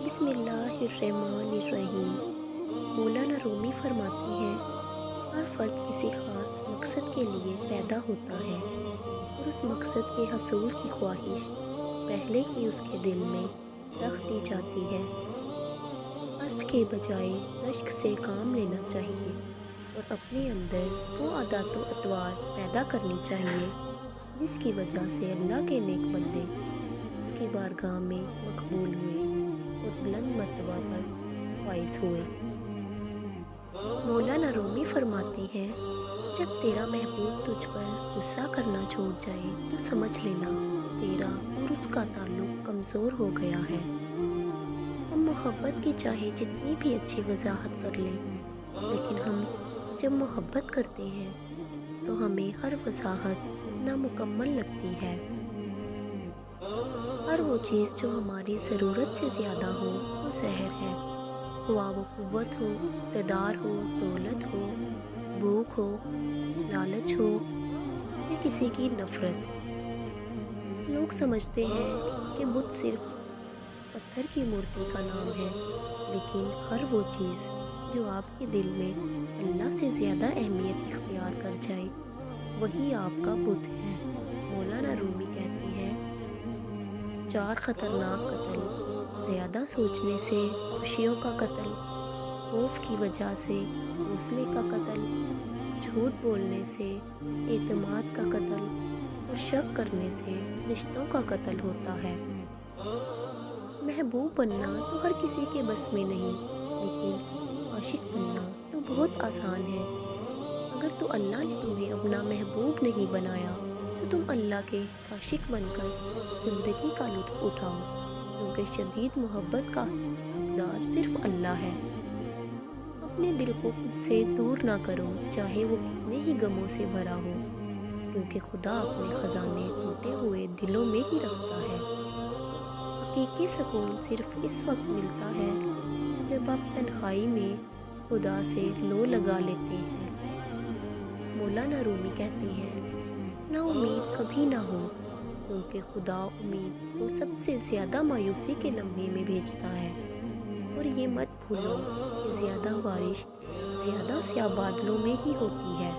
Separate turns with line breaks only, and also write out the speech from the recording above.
بسم اللہ الرحمن الرحیم۔ مولانا رومی فرماتی ہیں، ہر فرد کسی خاص مقصد کے لیے پیدا ہوتا ہے اور اس مقصد کے حصول کی خواہش پہلے ہی اس کے دل میں رکھ دی جاتی ہے۔ قصد کے بجائے رشک سے کام لینا چاہیے اور اپنے اندر وہ عادات و اطوار پیدا کرنی چاہیے جس کی وجہ سے اللہ کے نیک بندے اس کی بارگاہ میں مقبول ہوئے اور بلند مرتبہ پر فائز ہوئے۔ مولانا رومی فرماتے ہیں، جب تیرا محبوب تجھ پر غصہ کرنا چھوڑ جائے تو سمجھ لینا تیرا اور اس کا تعلق کمزور ہو گیا ہے۔ ہم محبت کی چاہے جتنی بھی اچھی وضاحت کر لیں، لیکن ہم جب محبت کرتے ہیں تو ہمیں ہر وضاحت نامکمل لگتی ہے۔ ہر وہ چیز جو ہماری ضرورت سے زیادہ ہو وہ زہر ہے، خواہ وہ قوت ہو، اقتدار ہو، دولت ہو، بھوک ہو، لالچ ہو یا کسی کی نفرت۔ لوگ سمجھتے ہیں کہ بت صرف پتھر کی مورتی کا نام ہے، لیکن ہر وہ چیز جو آپ کے دل میں اللہ سے زیادہ اہمیت اختیار کر جائے وہی آپ کا بت ہے۔ مولانا رومی کہتے ہیں، 4 خطرناک قتل: زیادہ سوچنے سے خوشیوں کا قتل، خوف کی وجہ سے حوصلے کا قتل، جھوٹ بولنے سے اعتماد کا قتل اور شک کرنے سے رشتوں کا قتل ہوتا ہے۔ محبوب بننا تو ہر کسی کے بس میں نہیں، لیکن عاشق بننا تو بہت آسان ہے۔ اگر تو اللہ نے تمہیں اپنا محبوب نہیں بنایا تو تم اللہ کے عاشق بن کر زندگی کا لطف اٹھاؤ، کیونکہ شدید محبت کا حقدار صرف اللہ ہے۔ اپنے دل کو خود سے دور نہ کرو، چاہے وہ کتنے ہی غموں سے بھرا ہو، کیونکہ خدا اپنے خزانے ٹوٹے ہوئے دلوں میں ہی رکھتا ہے۔ حقیقی سکون صرف اس وقت ملتا ہے جب آپ تنہائی میں خدا سے لو لگا لیتے ہیں۔ مولانا رومی کہتے ہیں، نا امید کبھی نہ ہو، کیونکہ خدا امید کو سب سے زیادہ مایوسی کے لمحے میں بھیجتا ہے۔ اور یہ مت بھولو کہ زیادہ بارش زیادہ سیاہ بادلوں میں ہی ہوتی ہے۔